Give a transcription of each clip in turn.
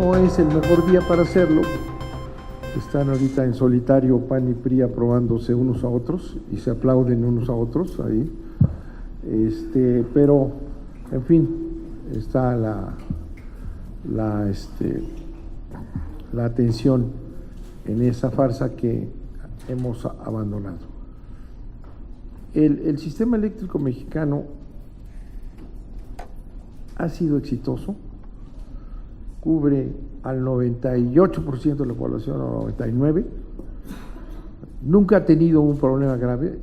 no es el mejor día para hacerlo. Están ahorita en solitario PAN y PRI aprobándose unos a otros y se aplauden unos a otros ahí. Pero, en fin, está la atención en esa farsa que hemos abandonado. El sistema eléctrico mexicano ha sido exitoso, cubre al 98% de la población, o 99%, nunca ha tenido un problema grave,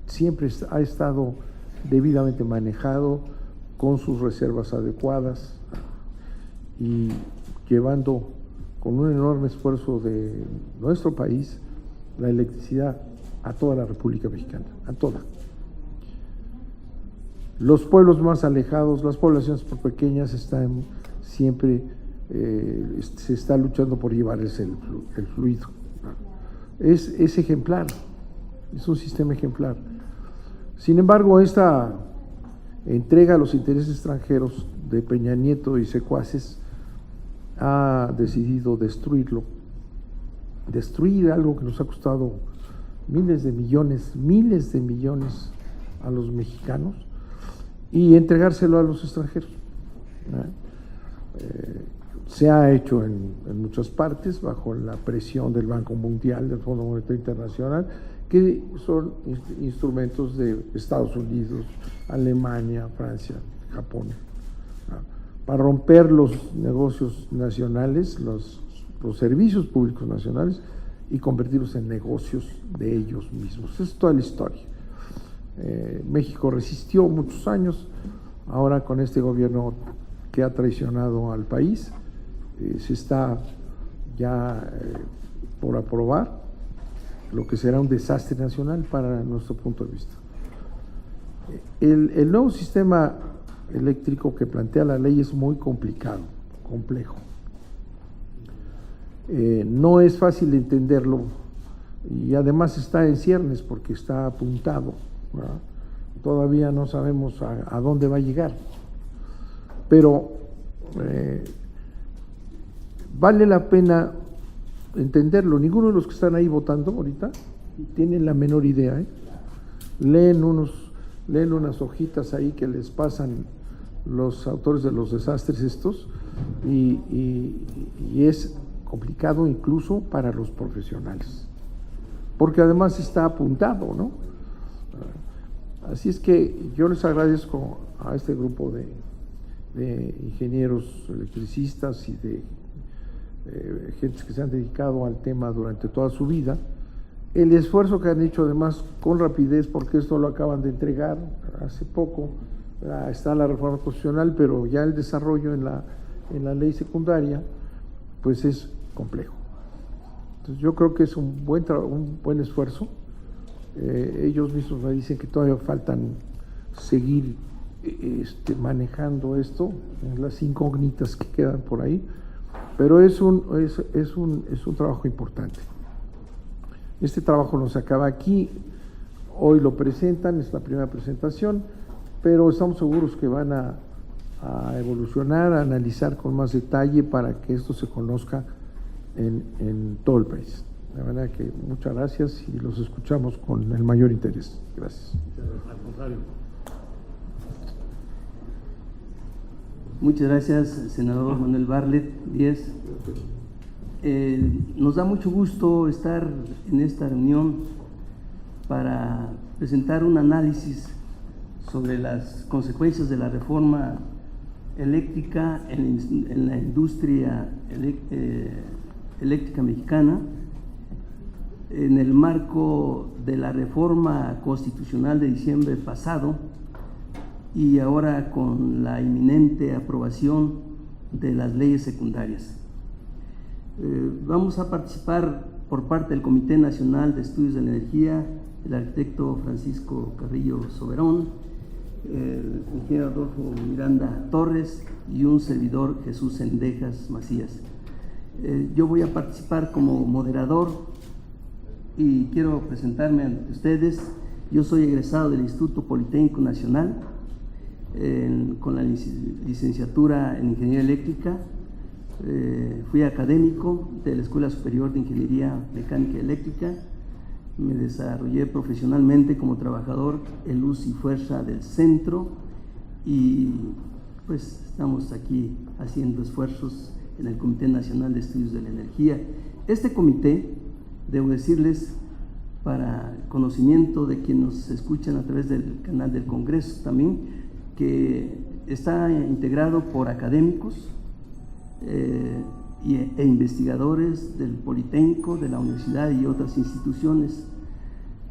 siempre ha estado debidamente manejado, con sus reservas adecuadas y llevando con un enorme esfuerzo de nuestro país la electricidad a toda la República Mexicana, a toda. Los pueblos más alejados, las poblaciones pequeñas están siempre, se está luchando por llevarles el fluido. Es ejemplar, es un sistema ejemplar. Sin embargo, esta entrega a los intereses extranjeros de Peña Nieto y secuaces ha decidido destruirlo, destruir algo que nos ha costado miles de millones a los mexicanos y entregárselo a los extranjeros. Se ha hecho en muchas partes bajo la presión del Banco Mundial, del Fondo Monetario Internacional, que son instrumentos de Estados Unidos, Alemania, Francia, Japón, para romper los negocios nacionales, los servicios públicos nacionales y convertirlos en negocios de ellos mismos. Esa es toda la historia. México resistió muchos años, ahora con este gobierno que ha traicionado al país, se está ya por aprobar lo que será un desastre nacional para nuestro punto de vista. El nuevo sistema eléctrico que plantea la ley es muy complicado, complejo. No es fácil entenderlo y además está en ciernes porque está apuntado, ¿verdad? Todavía no sabemos a dónde va a llegar, pero vale la pena entenderlo. Ninguno de los que están ahí votando ahorita tienen la menor idea, leen unas hojitas ahí que les pasan los autores de los desastres estos y es complicado incluso para los profesionales, porque además está apuntado, ¿no? Así es que yo les agradezco a este grupo de ingenieros electricistas y de gentes que se han dedicado al tema durante toda su vida, el esfuerzo que han hecho además con rapidez, porque esto lo acaban de entregar hace poco, está la reforma constitucional, pero ya el desarrollo en la ley secundaria, pues es complejo. Entonces yo creo que es un buen esfuerzo. Ellos mismos me dicen que todavía faltan seguir manejando esto, las incógnitas que quedan por ahí, pero es un trabajo importante. Este trabajo no se acaba aquí, hoy lo presentan, es la primera presentación, pero estamos seguros que van a evolucionar, a analizar con más detalle para que esto se conozca en todo el país. De manera que muchas gracias y los escuchamos con el mayor interés. Gracias. Al contrario. Muchas gracias, senador Manuel Bartlett Díez. Nos da mucho gusto estar en esta reunión para presentar un análisis sobre las consecuencias de la reforma eléctrica en la industria eléctrica mexicana, en el marco de la reforma constitucional de diciembre pasado y ahora con la inminente aprobación de las leyes secundarias. Vamos a participar por parte del Comité Nacional de Estudios de la Energía, el arquitecto Francisco Carrillo Soberón, el ingeniero Adolfo Miranda Torres y un servidor, Jesús Sendejas Macías. Yo voy a participar como moderador y quiero presentarme ante ustedes. Yo soy egresado del Instituto Politécnico Nacional con la licenciatura en Ingeniería Eléctrica. Fui académico de la Escuela Superior de Ingeniería Mecánica y Eléctrica. Me desarrollé profesionalmente como trabajador en luz y fuerza del centro y pues estamos aquí haciendo esfuerzos en el Comité Nacional de Estudios de la Energía. Este comité, debo decirles, para conocimiento de quienes nos escuchan a través del canal del Congreso también, que está integrado por académicos e investigadores del Politécnico, de la universidad y otras instituciones,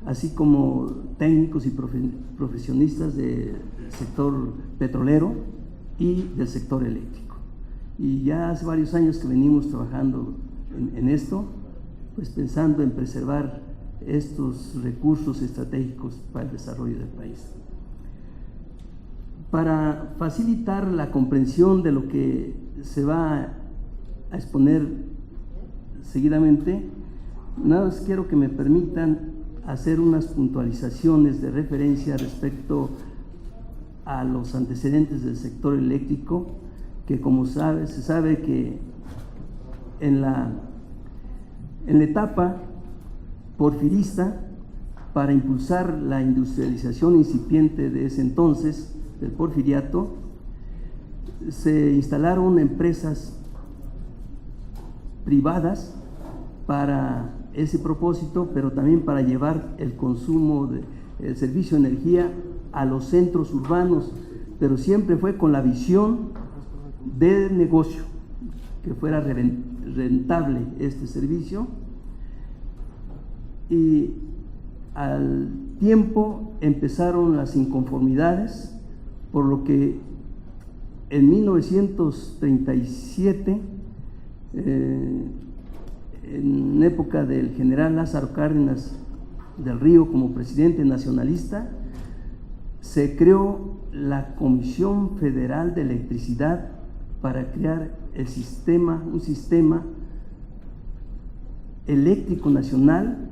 así como técnicos y profesionistas del sector petrolero y del sector eléctrico. Y ya hace varios años que venimos trabajando en esto, pues pensando en preservar estos recursos estratégicos para el desarrollo del país. Para facilitar la comprensión de lo que se va a exponer seguidamente, nada más quiero que me permitan hacer unas puntualizaciones de referencia respecto a los antecedentes del sector eléctrico, que como se sabe que en la etapa porfirista, para impulsar la industrialización incipiente de ese entonces, del porfiriato, se instalaron empresas privadas para ese propósito, pero también para llevar el consumo el servicio de energía a los centros urbanos, pero siempre fue con la visión de negocio, que fuera rentable este servicio. Y al tiempo empezaron las inconformidades, por lo que en 1937, en época del general Lázaro Cárdenas del Río como presidente nacionalista, se creó la Comisión Federal de Electricidad para crear un sistema eléctrico nacional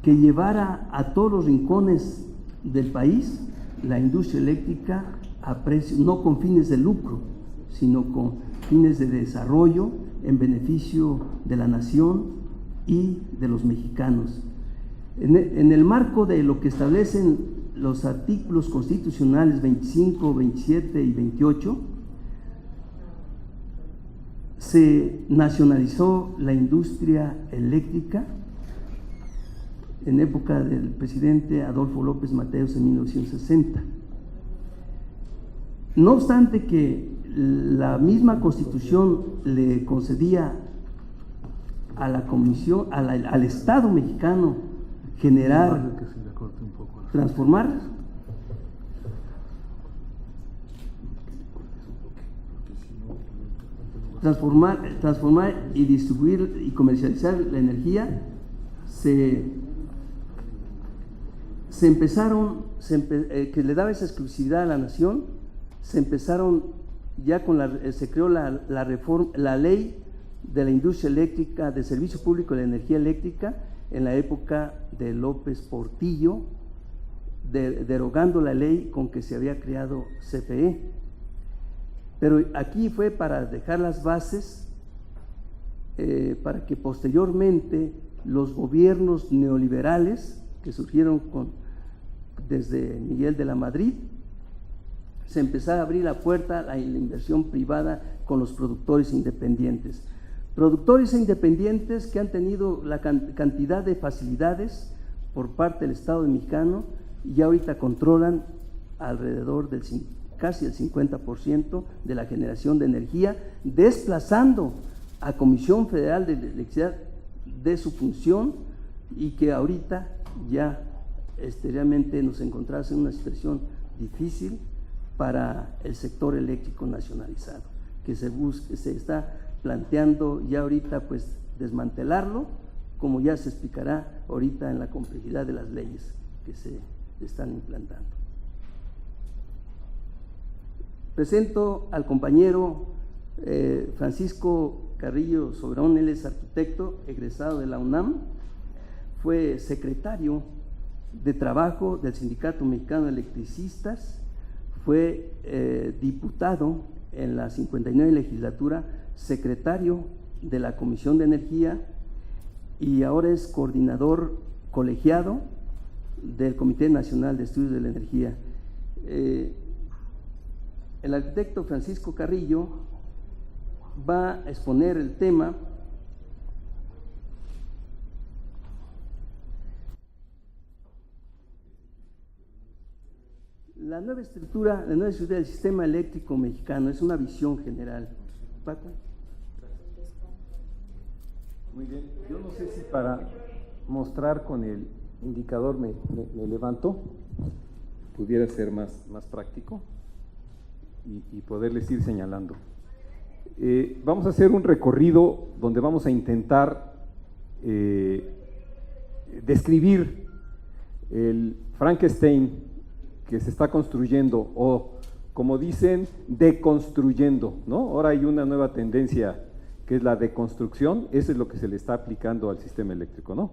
que llevara a todos los rincones del país la industria eléctrica a precios, no con fines de lucro, sino con fines de desarrollo en beneficio de la nación y de los mexicanos. En el marco de lo que establecen los artículos constitucionales 25, 27 y 28, se nacionalizó la industria eléctrica en época del presidente Adolfo López Mateos en 1960. No obstante que la misma Constitución le concedía a la Comisión, al Estado mexicano generar, transformar y distribuir y comercializar la energía, que le daba esa exclusividad a la nación. Se creó la ley de la industria eléctrica, de servicio público de la energía eléctrica, en la época de López Portillo, derogando la ley con que se había creado CFE. Pero aquí fue para dejar las bases para que posteriormente los gobiernos neoliberales que surgieron desde Miguel de la Madrid, se empezara a abrir la puerta a la inversión privada con los productores independientes. Productores independientes que han tenido la cantidad de facilidades por parte del Estado mexicano y ya ahorita controlan alrededor del casi el 50% de la generación de energía, desplazando a Comisión Federal de Electricidad de su función, y que ahorita ya realmente nos encontramos en una situación difícil para el sector eléctrico nacionalizado, que se está planteando ya ahorita pues desmantelarlo, como ya se explicará ahorita en la complejidad de las leyes que se están implantando. Presento al compañero Francisco Carrillo Soberón. Él es arquitecto egresado de la UNAM, fue secretario de Trabajo del Sindicato Mexicano de Electricistas, fue diputado en la 59 legislatura secretario de la Comisión de Energía y ahora es coordinador colegiado del Comité Nacional de Estudios de la Energía. El arquitecto Francisco Carrillo va a exponer el tema la nueva estructura del sistema eléctrico mexicano. Es una visión general. Paco. Muy bien, yo no sé si para mostrar con el indicador me levanto, pudiera ser más práctico y poderles ir señalando. Vamos a hacer un recorrido donde vamos a intentar describir el Frankenstein que se está construyendo, o como dicen, deconstruyendo, ¿no? Ahora hay una nueva tendencia que es la deconstrucción. Eso es lo que se le está aplicando al sistema eléctrico, ¿no?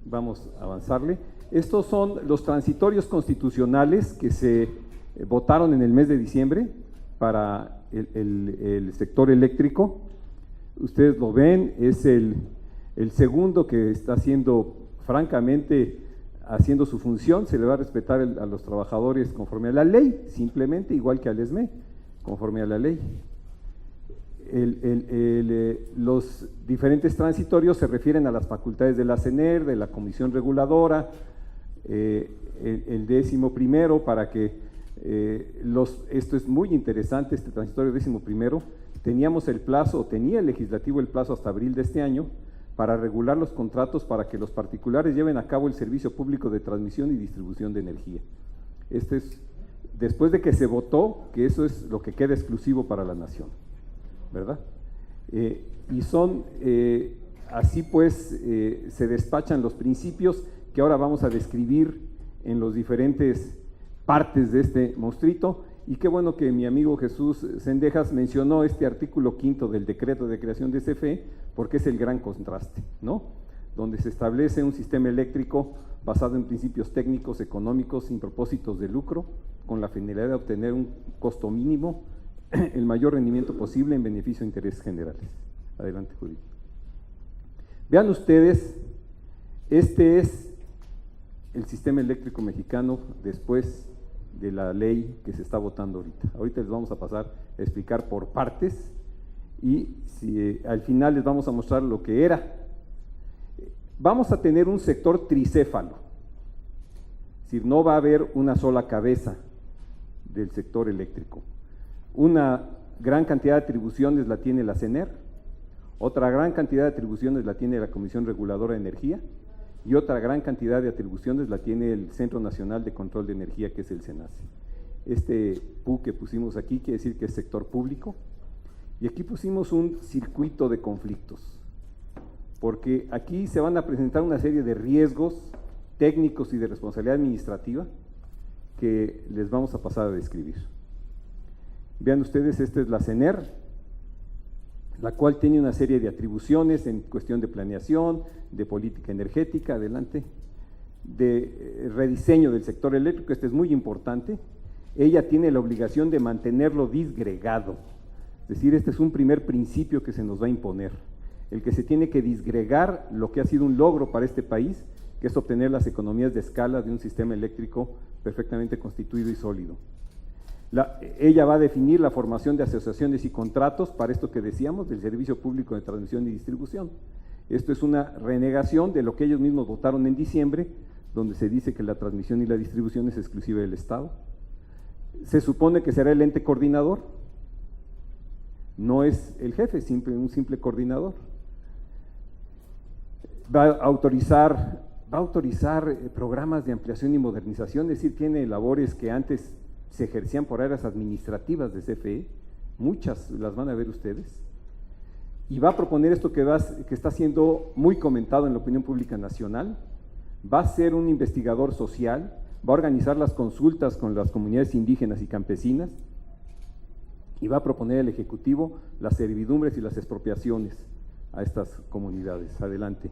Vamos a avanzarle. Estos son los transitorios constitucionales que se votaron en el mes de diciembre para el sector eléctrico. Ustedes lo ven, es el segundo que está haciendo, francamente, haciendo su función. Se le va a respetar a los trabajadores conforme a la ley, simplemente, igual que al ESME, conforme a la ley. Los diferentes transitorios se refieren a las facultades de la CENER, de la Comisión Reguladora, el 11º, para que esto es muy interesante, este transitorio 11º, teníamos el plazo, tenía el legislativo el plazo hasta abril de este año para regular los contratos para que los particulares lleven a cabo el servicio público de transmisión y distribución de energía. Este es, después de que se votó, que eso es lo que queda exclusivo para la nación, ¿verdad? Y son, así pues, se despachan los principios que ahora vamos a describir en los diferentes partes de este monstruito. Y qué bueno que mi amigo Jesús Cendejas mencionó este artículo 5º del decreto de creación de CFE, porque es el gran contraste, ¿no? Donde se establece un sistema eléctrico basado en principios técnicos, económicos, sin propósitos de lucro, con la finalidad de obtener un costo mínimo, el mayor rendimiento posible en beneficio de intereses generales. Adelante, Judith. Vean ustedes, este es el sistema eléctrico mexicano después de la ley que se está votando ahorita. Ahorita les vamos a pasar a explicar por partes y al final les vamos a mostrar lo que era. Vamos a tener un sector tricéfalo, es decir, no va a haber una sola cabeza del sector eléctrico. Una gran cantidad de atribuciones la tiene la CENER, otra gran cantidad de atribuciones la tiene la Comisión Reguladora de Energía y otra gran cantidad de atribuciones la tiene el Centro Nacional de Control de Energía, que es el CENACE. Este PU que pusimos aquí quiere decir que es sector público, y aquí pusimos un circuito de conflictos, porque aquí se van a presentar una serie de riesgos técnicos y de responsabilidad administrativa que les vamos a pasar a describir. Vean ustedes, esta es la CENER, la cual tiene una serie de atribuciones en cuestión de planeación, de política energética, adelante, de rediseño del sector eléctrico. Este es muy importante. Ella tiene la obligación de mantenerlo disgregado, es decir, este es un primer principio que se nos va a imponer, el que se tiene que disgregar lo que ha sido un logro para este país, que es obtener las economías de escala de un sistema eléctrico perfectamente constituido y sólido. Ella va a definir la formación de asociaciones y contratos para esto que decíamos del servicio público de transmisión y distribución. Esto es una renegación de lo que ellos mismos votaron en diciembre, donde se dice que la transmisión y la distribución es exclusiva del Estado. Se supone que será el ente coordinador, no es el jefe, un simple coordinador. Va a autorizar programas de ampliación y modernización, es decir, tiene labores que antes se ejercían por áreas administrativas de CFE, muchas las van a ver ustedes, y va a proponer esto que está siendo muy comentado en la opinión pública nacional. Va a ser un investigador social, va a organizar las consultas con las comunidades indígenas y campesinas, y va a proponer al Ejecutivo las servidumbres y las expropiaciones a estas comunidades. Adelante.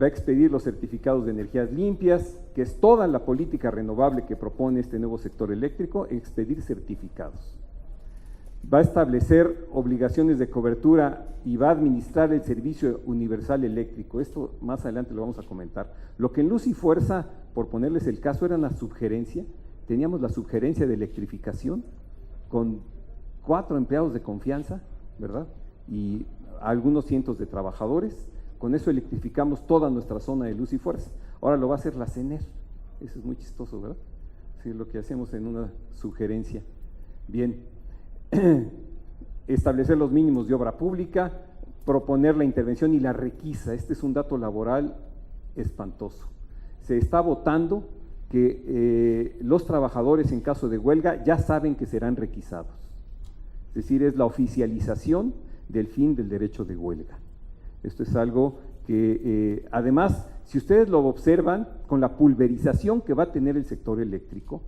Va a expedir los certificados de energías limpias, que es toda la política renovable que propone este nuevo sector eléctrico, expedir certificados. va a establecer obligaciones de cobertura y va a administrar el servicio universal eléctrico. Esto más adelante lo vamos a comentar. Lo que en Luz y Fuerza, por ponerles el caso, era una subgerencia. Teníamos la subgerencia de electrificación con 4 empleados de confianza, ¿verdad? Y algunos cientos de trabajadores. Con eso electrificamos toda nuestra zona de Luz y Fuerza. Ahora lo va a hacer la CENER. Eso es muy chistoso, ¿verdad? Sí, lo que hacemos en una sugerencia. Bien, establecer los mínimos de obra pública, proponer la intervención y la requisa. Este es un dato laboral espantoso. Se está votando que los trabajadores en caso de huelga ya saben que serán requisados. Es decir, es la oficialización del fin del derecho de huelga. Esto es algo que además, si ustedes lo observan, con la pulverización que va a tener el sector eléctrico,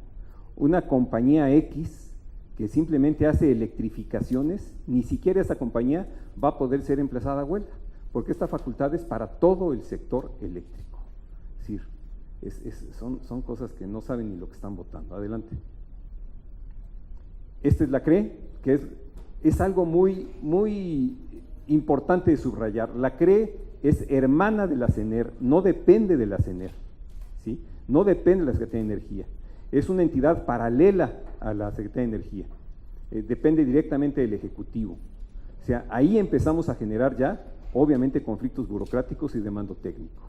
una compañía X que simplemente hace electrificaciones, ni siquiera esa compañía va a poder ser emplazada a huelga, porque esta facultad es para todo el sector eléctrico. Es decir, son cosas que no saben ni lo que están votando. Adelante. Esta es la CRE, que es algo muy importante de subrayar. La CRE es hermana de la CENER, no depende de la CENER, ¿sí? No depende de la Secretaría de Energía. Es una entidad paralela a la Secretaría de Energía, depende directamente del Ejecutivo. O sea, ahí empezamos a generar ya, obviamente, conflictos burocráticos y de mando técnico.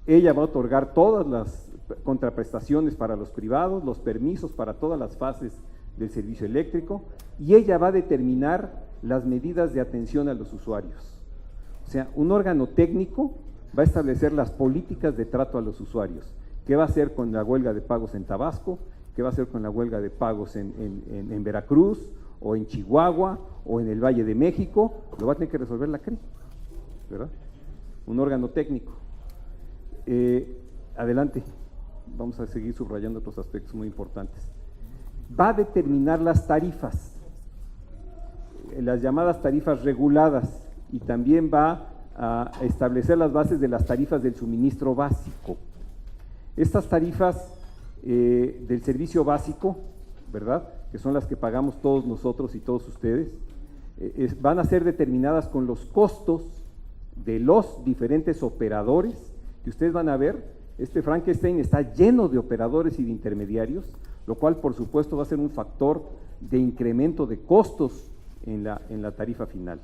Ella va a otorgar todas las contraprestaciones para los privados, los permisos para todas las fases del servicio eléctrico, y ella va a determinar las medidas de atención a los usuarios. O sea, un órgano técnico va a establecer las políticas de trato a los usuarios. ¿Qué va a hacer con la huelga de pagos en Tabasco? ¿Qué va a hacer con la huelga de pagos en Veracruz, o en Chihuahua, o en el Valle de México? Lo va a tener que resolver la CRE, ¿verdad? Un órgano técnico. Adelante, vamos a seguir subrayando otros aspectos muy importantes. Va a determinar las tarifas, las llamadas tarifas reguladas, y también va a establecer las bases de las tarifas del suministro básico. Estas tarifas del servicio básico, ¿verdad?, que son las que pagamos todos nosotros y todos ustedes, van a ser determinadas con los costos de los diferentes operadores, que ustedes van a ver. Este Frankenstein está lleno de operadores y de intermediarios, lo cual por supuesto va a ser un factor de incremento de costos en la tarifa final.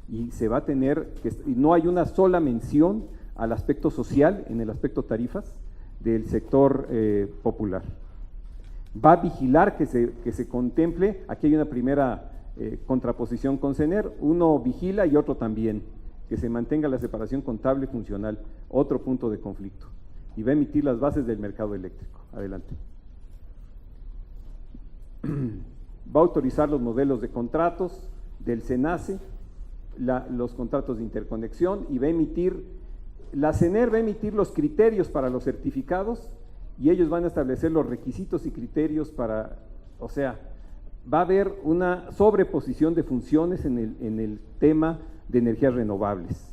Y se va a tener, y no hay una sola mención al aspecto social en el aspecto tarifas del sector popular. Va a vigilar que se contemple, aquí hay una primera contraposición con CENER, uno vigila y otro también, que se mantenga la separación contable funcional, otro punto de conflicto, y va a emitir las bases del mercado eléctrico. Adelante. Va a autorizar los modelos de contratos del SENACE, los contratos de interconexión, y va a emitir, la CENER va a emitir los criterios para los certificados, y ellos van a establecer los requisitos y criterios para, o sea, va a haber una sobreposición de funciones en el tema de energías renovables,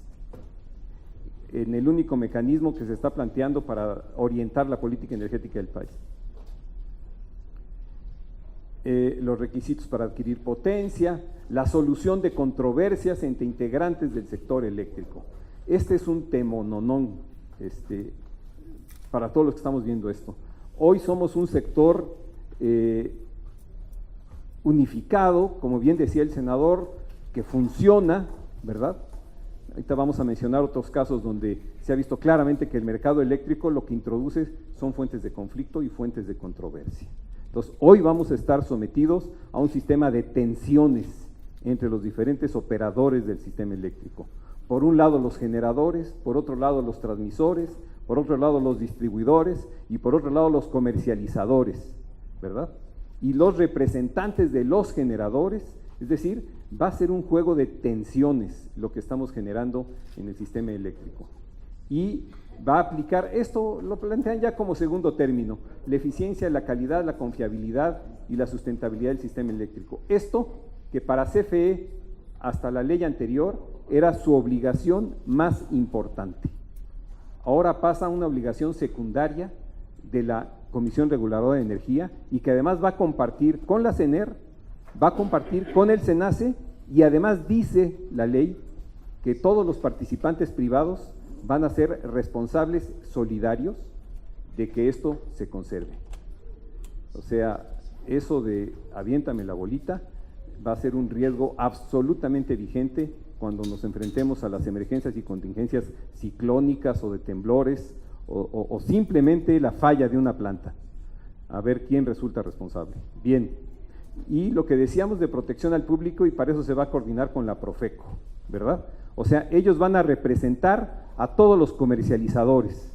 en el único mecanismo que se está planteando para orientar la política energética del país. Los requisitos para adquirir potencia, la solución de controversias entre integrantes del sector eléctrico. Este es un temononón para todos los que estamos viendo esto. Hoy somos un sector unificado, como bien decía el senador, que funciona, ¿verdad? Ahorita vamos a mencionar otros casos donde se ha visto claramente que el mercado eléctrico lo que introduce son fuentes de conflicto y fuentes de controversia. Entonces, hoy vamos a estar sometidos a un sistema de tensiones entre los diferentes operadores del sistema eléctrico. Por un lado los generadores, por otro lado los transmisores, por otro lado los distribuidores y por otro lado los comercializadores, ¿verdad? Y los representantes de los generadores, es decir, va a ser un juego de tensiones lo que estamos generando en el sistema eléctrico. Y va a aplicar, esto lo plantean ya como segundo término, la eficiencia, la calidad, la confiabilidad y la sustentabilidad del sistema eléctrico. Esto que para CFE, hasta la ley anterior, era su obligación más importante. Ahora pasa a una obligación secundaria de la Comisión Reguladora de Energía, y que además va a compartir con la CENER va a compartir con el SENACE y además dice la ley que todos los participantes privados van a ser responsables solidarios de que esto se conserve. O sea, eso de aviéntame la bolita va a ser un riesgo absolutamente vigente cuando nos enfrentemos a las emergencias y contingencias ciclónicas o de temblores o simplemente la falla de una planta. A ver quién resulta responsable. Bien, y lo que decíamos de protección al público, y para eso se va a coordinar con la Profeco, ¿verdad? O sea, ellos van a representar a todos los comercializadores.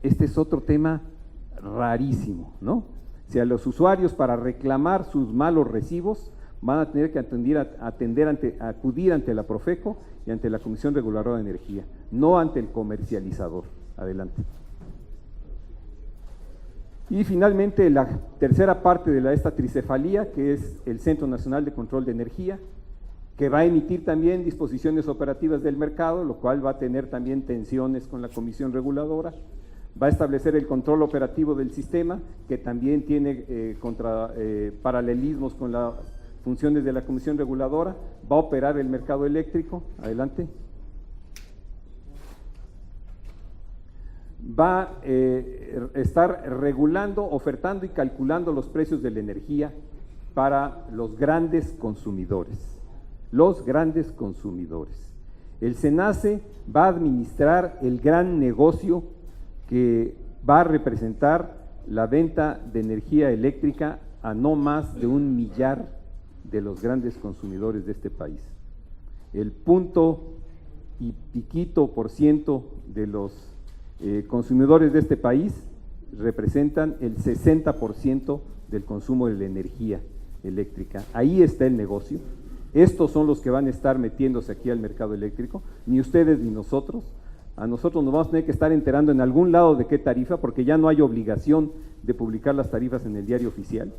Este es otro tema rarísimo, ¿no? O sea, los usuarios para reclamar sus malos recibos van a tener que acudir ante la Profeco y ante la Comisión Reguladora de Energía, no ante el comercializador. Adelante. Y finalmente la tercera parte de esta tricefalía, que es el Centro Nacional de Control de Energía, que va a emitir también disposiciones operativas del mercado, lo cual va a tener también tensiones con la Comisión Reguladora, va a establecer el control operativo del sistema, que también tiene paralelismos con las funciones de la Comisión Reguladora, va a operar el mercado eléctrico. Adelante. Va a estar regulando, ofertando y calculando los precios de la energía para los grandes consumidores. Los grandes consumidores. El SENACE va a administrar el gran negocio que va a representar la venta de energía eléctrica a no más de 1 millar de los grandes consumidores de este país. El punto y piquito por ciento de los consumidores de este país representan el 60% del consumo de la energía eléctrica. Ahí está el negocio. Estos son los que van a estar metiéndose aquí al mercado eléctrico, ni ustedes ni nosotros. A nosotros nos vamos a tener que estar enterando en algún lado de qué tarifa, porque ya no hay obligación de publicar las tarifas en el diario oficial.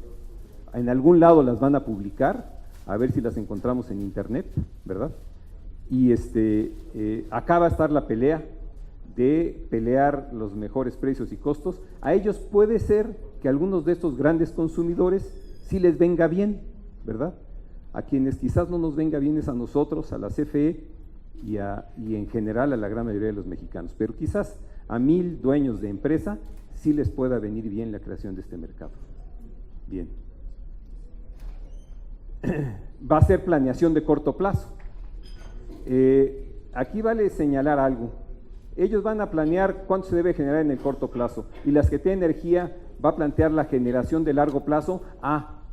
En algún lado las van a publicar, a ver si las encontramos en internet, ¿verdad? Y acá va a estar la pelea de pelear los mejores precios y costos. A ellos puede ser que algunos de estos grandes consumidores sí les venga bien, ¿verdad? A quienes quizás no nos venga bien es a nosotros, a la CFE y en general a la gran mayoría de los mexicanos, pero quizás a 1000 dueños de empresa sí les pueda venir bien la creación de este mercado. Bien. Va a ser planeación de corto plazo. Aquí vale señalar algo. Ellos van a planear cuánto se debe generar en el corto plazo, y las que tienen energía va a plantear la generación de largo plazo,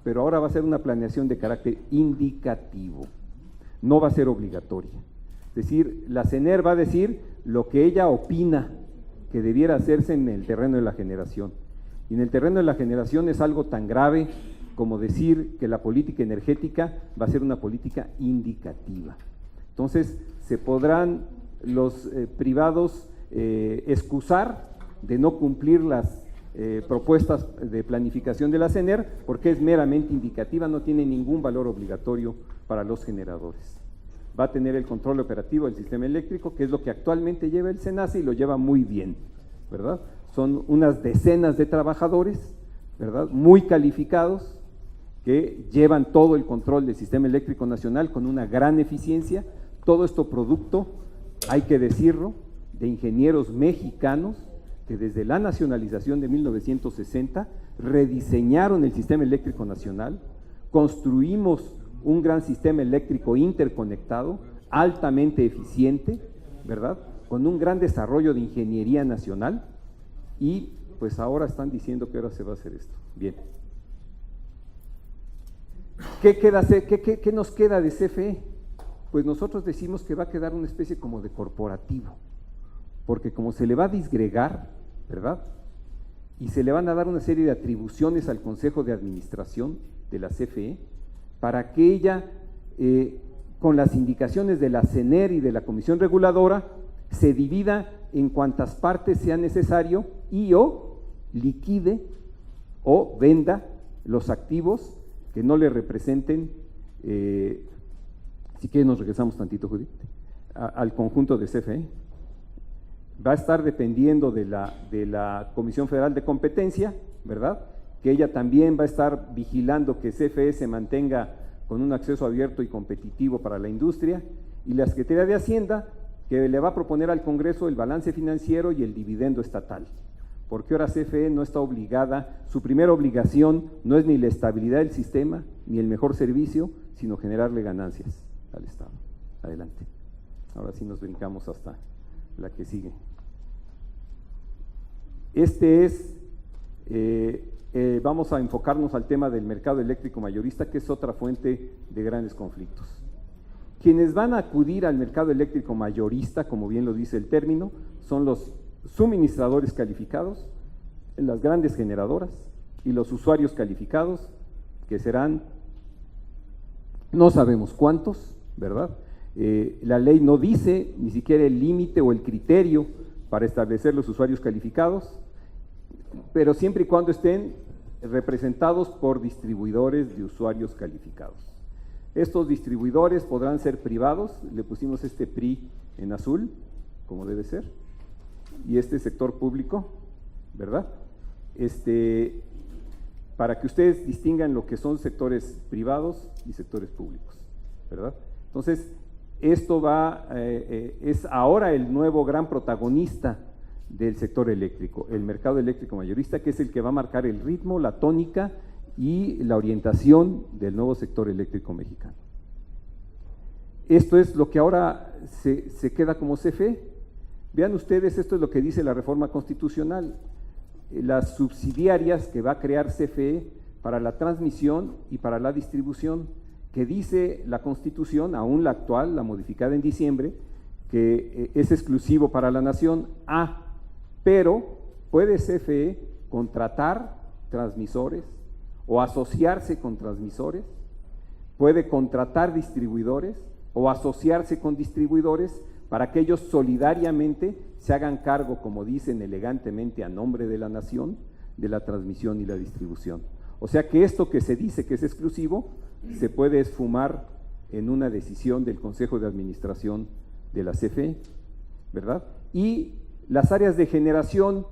pero ahora va a ser una planeación de carácter indicativo, no va a ser obligatoria. Es decir, la CENER va a decir lo que ella opina que debiera hacerse en el terreno de la generación. Y en el terreno de la generación es algo tan grave como decir que la política energética va a ser una política indicativa. Entonces, se podrán los privados excusar de no cumplir las propuestas de planificación de la CENER porque es meramente indicativa, no tiene ningún valor obligatorio para los generadores. Va a tener el control operativo del sistema eléctrico, que es lo que actualmente lleva el SENACE y lo lleva muy bien, ¿verdad? Son unas decenas de trabajadores, ¿verdad?, muy calificados, que llevan todo el control del sistema eléctrico nacional con una gran eficiencia. Todo esto producto, hay que decirlo, de ingenieros mexicanos que desde la nacionalización de 1960 rediseñaron el sistema eléctrico nacional, construimos un gran sistema eléctrico interconectado, altamente eficiente, ¿verdad?, con un gran desarrollo de ingeniería nacional, y pues ahora están diciendo que ahora se va a hacer esto. Bien. ¿Qué nos queda de CFE? Pues nosotros decimos que va a quedar una especie como de corporativo, porque como se le va a disgregar, ¿verdad?, y se le van a dar una serie de atribuciones al Consejo de Administración de la CFE, para que ella, con las indicaciones de la CENER y de la Comisión Reguladora, se divida en cuantas partes sea necesario y o liquide o venda los activos que no le representen, si quieren nos regresamos tantito, Judith, al conjunto de CFE. Va a estar dependiendo de la Comisión Federal de Competencia, ¿verdad?, que ella también va a estar vigilando que CFE se mantenga con un acceso abierto y competitivo para la industria, y la Secretaría de Hacienda, que le va a proponer al Congreso el balance financiero y el dividendo estatal. Porque ahora CFE no está obligada, su primera obligación no es ni la estabilidad del sistema, ni el mejor servicio, sino generarle ganancias al Estado. Adelante. Ahora sí nos brincamos hasta la que sigue. Vamos a enfocarnos al tema del mercado eléctrico mayorista, que es otra fuente de grandes conflictos. Quienes van a acudir al mercado eléctrico mayorista, como bien lo dice el término, son los suministradores calificados, las grandes generadoras y los usuarios calificados, que serán, no sabemos cuántos, ¿verdad? La ley no dice ni siquiera el límite o el criterio para establecer los usuarios calificados, pero siempre y cuando estén representados por distribuidores de usuarios calificados. Estos distribuidores podrán ser privados, le pusimos este PRI en azul, como debe ser, y este sector público, ¿verdad? Para que ustedes distingan lo que son sectores privados y sectores públicos, ¿verdad? Entonces, esto es ahora el nuevo gran protagonista del sector eléctrico, el mercado eléctrico mayorista, que es el que va a marcar el ritmo, la tónica y la orientación del nuevo sector eléctrico mexicano. Esto es lo que ahora se queda como CFE. Vean ustedes, esto es lo que dice la reforma constitucional, las subsidiarias que va a crear CFE para la transmisión y para la distribución, que dice la Constitución, aún la actual, la modificada en diciembre, que es exclusivo para la nación, pero puede CFE contratar transmisores o asociarse con transmisores, puede contratar distribuidores o asociarse con distribuidores para que ellos solidariamente se hagan cargo, como dicen elegantemente a nombre de la nación, de la transmisión y la distribución. O sea que esto que se dice que es exclusivo, se puede esfumar en una decisión del Consejo de Administración de la CFE, ¿verdad? Y las áreas de generación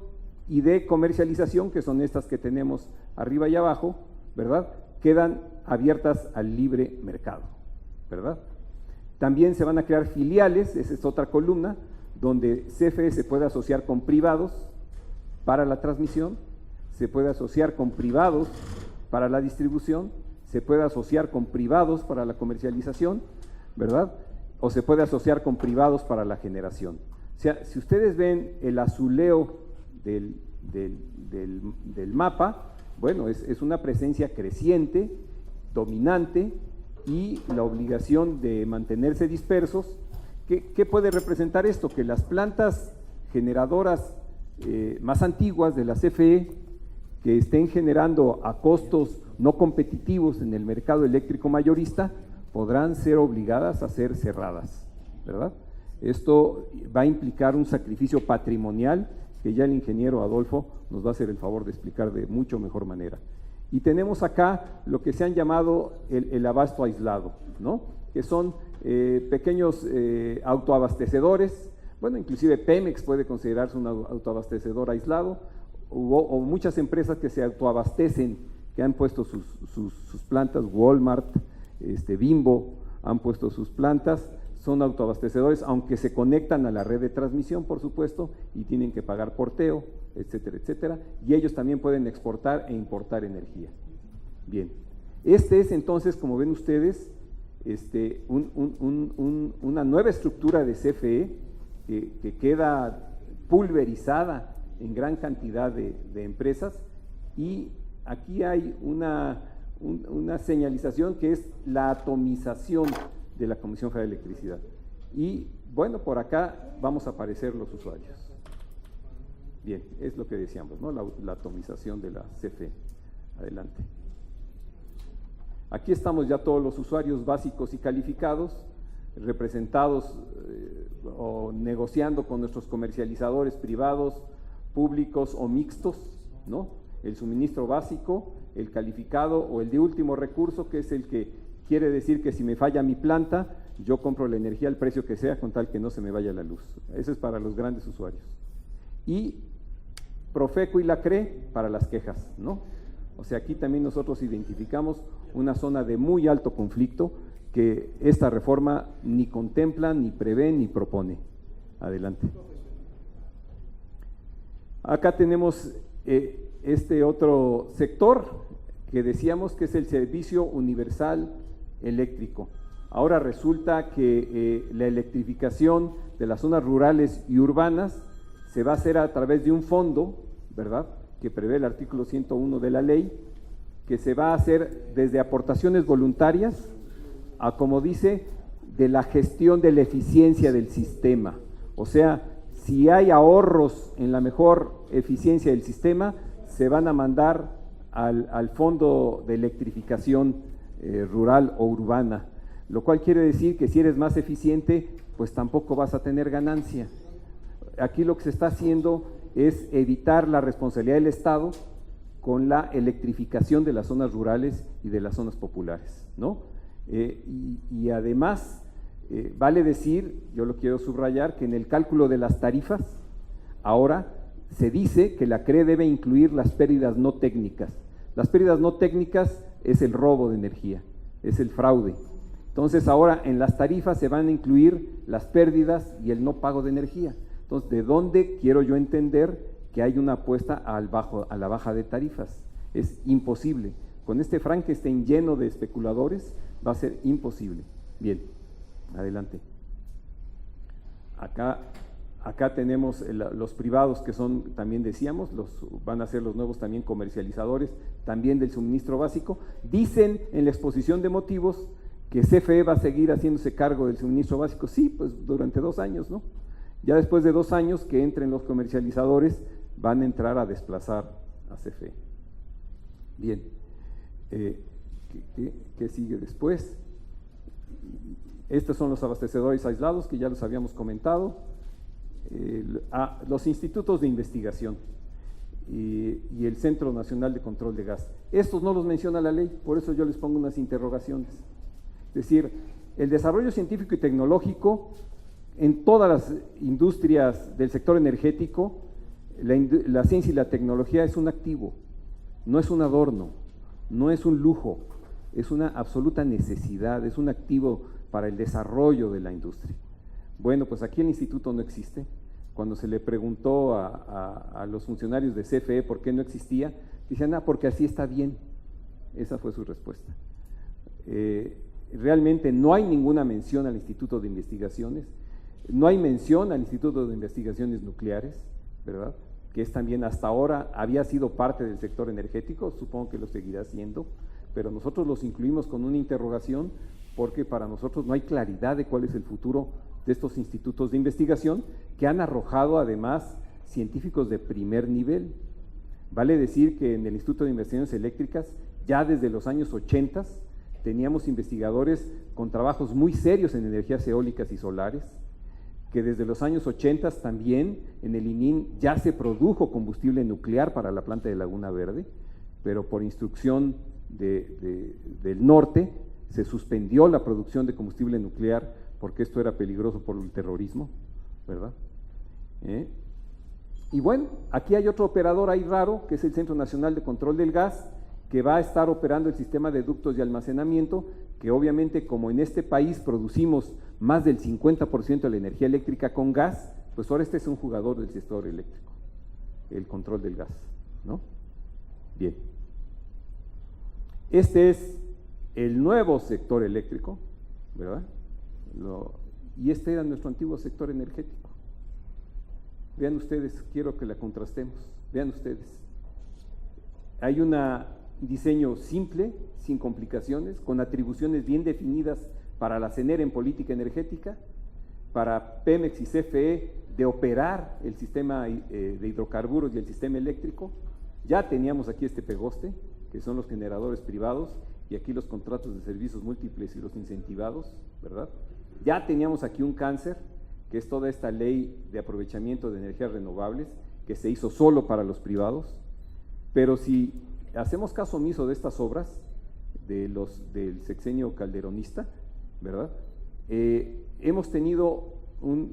y de comercialización, que son estas que tenemos arriba y abajo, ¿verdad?, quedan abiertas al libre mercado, ¿verdad? También se van a crear filiales, esa es otra columna, donde CFE se puede asociar con privados para la transmisión, se puede asociar con privados para la distribución, se puede asociar con privados para la comercialización, ¿verdad? O se puede asociar con privados para la generación. O sea, si ustedes ven el azuleo del mapa, bueno, es una presencia creciente, dominante, y la obligación de mantenerse dispersos. ¿Qué puede representar esto? Que las plantas generadoras más antiguas de la CFE, que estén generando a costos no competitivos en el mercado eléctrico mayorista, podrán ser obligadas a ser cerradas, ¿verdad? Esto va a implicar un sacrificio patrimonial que ya el ingeniero Adolfo nos va a hacer el favor de explicar de mucho mejor manera. Y tenemos acá lo que se han llamado el abasto aislado, ¿no? Que son pequeños autoabastecedores. Bueno, inclusive Pemex puede considerarse un autoabastecedor aislado, o muchas empresas que se autoabastecen, que han puesto sus plantas, Walmart, Bimbo, han puesto sus plantas, son autoabastecedores, aunque se conectan a la red de transmisión, por supuesto, y tienen que pagar porteo, etcétera, etcétera, y ellos también pueden exportar e importar energía. Bien, es entonces, como ven ustedes, una nueva estructura de CFE que queda pulverizada en gran cantidad de empresas, y aquí hay una señalización que es la atomización de la Comisión Federal de Electricidad. Y bueno, por acá vamos a aparecer los usuarios. Bien, es lo que decíamos, ¿no? La atomización de la CFE. Adelante. Aquí estamos ya todos los usuarios básicos y calificados, representados o negociando con nuestros comercializadores privados, públicos o mixtos, ¿no? El suministro básico, el calificado o el de último recurso, que es el que quiere decir que si me falla mi planta, yo compro la energía al precio que sea con tal que no se me vaya la luz. Eso es para los grandes usuarios. Y Profeco y la CRE para las quejas, ¿no? O sea, aquí también nosotros identificamos una zona de muy alto conflicto que esta reforma ni contempla, ni prevé, ni propone. Adelante. Acá tenemos este otro sector que decíamos que es el servicio universal eléctrico. Ahora resulta que la electrificación de las zonas rurales y urbanas se va a hacer a través de un fondo, ¿verdad?, que prevé el artículo 101 de la ley, que se va a hacer desde aportaciones voluntarias a, como dice, de la gestión de la eficiencia del sistema. O sea, si hay ahorros en la mejor eficiencia del sistema, se van a mandar al fondo de electrificación rural o urbana, lo cual quiere decir que si eres más eficiente, pues tampoco vas a tener ganancia. Aquí lo que se está haciendo es evitar la responsabilidad del Estado con la electrificación de las zonas rurales y de las zonas populares, ¿no? Y además, vale decir, yo lo quiero subrayar, que en el cálculo de las tarifas, ahora se dice que la CRE debe incluir las pérdidas no técnicas. Las pérdidas no técnicas es el robo de energía, es el fraude. Entonces ahora en las tarifas se van a incluir las pérdidas y el no pago de energía. Entonces, ¿de dónde quiero yo entender que hay una apuesta a la baja de tarifas? Es imposible. Con este Frankenstein lleno de especuladores va a ser imposible. Bien, adelante. Acá tenemos los privados que son, también decíamos, van a ser los nuevos también comercializadores, también del suministro básico. Dicen en la exposición de motivos que CFE va a seguir haciéndose cargo del suministro básico. Sí, pues durante 2 años, ¿no? Ya después de 2 años que entren los comercializadores, van a entrar a desplazar a CFE. Bien, ¿qué sigue después? Estos son los abastecedores aislados que ya los habíamos comentado. Los institutos de investigación y el Centro Nacional de Control de Gas. Estos no los menciona la ley, por eso yo les pongo unas interrogaciones. Es decir, el desarrollo científico y tecnológico en todas las industrias del sector energético, la ciencia y la tecnología es un activo, no es un adorno, no es un lujo, es una absoluta necesidad, es un activo para el desarrollo de la industria. Bueno, pues aquí el instituto no existe. Cuando se le preguntó a los funcionarios de CFE por qué no existía, decían, porque así está bien. Esa fue su respuesta. Realmente no hay ninguna mención al Instituto de Investigaciones, no hay mención al Instituto de Investigaciones Nucleares, ¿verdad?, que es también hasta ahora había sido parte del sector energético, supongo que lo seguirá siendo, pero nosotros los incluimos con una interrogación porque para nosotros no hay claridad de cuál es el futuro de estos institutos de investigación que han arrojado además científicos de primer nivel. Vale decir que en el Instituto de Investigaciones Eléctricas ya desde los años 80 teníamos investigadores con trabajos muy serios en energías eólicas y solares, que desde los años 80 también en el ININ ya se produjo combustible nuclear para la planta de Laguna Verde, pero por instrucción del norte se suspendió la producción de combustible nuclear porque esto era peligroso por el terrorismo, ¿verdad? Y bueno, aquí hay otro operador ahí raro, que es el Centro Nacional de Control del Gas, que va a estar operando el sistema de ductos y almacenamiento, que obviamente como en este país producimos más del 50% de la energía eléctrica con gas, pues ahora este es un jugador del sector eléctrico, el control del gas, ¿no? Bien. Este es el nuevo sector eléctrico, ¿verdad? Y este era nuestro antiguo sector energético. Vean ustedes, quiero que la contrastemos, vean ustedes. Hay un diseño simple, sin complicaciones, con atribuciones bien definidas para la CENER en política energética, para Pemex y CFE de operar el sistema de hidrocarburos y el sistema eléctrico. Ya teníamos aquí este pegoste, que son los generadores privados, y aquí los contratos de servicios múltiples y los incentivados, ¿verdad? Ya teníamos aquí un cáncer, que es toda esta ley de aprovechamiento de energías renovables, que se hizo solo para los privados, pero si hacemos caso omiso de estas obras, del sexenio calderonista, ¿verdad? Hemos tenido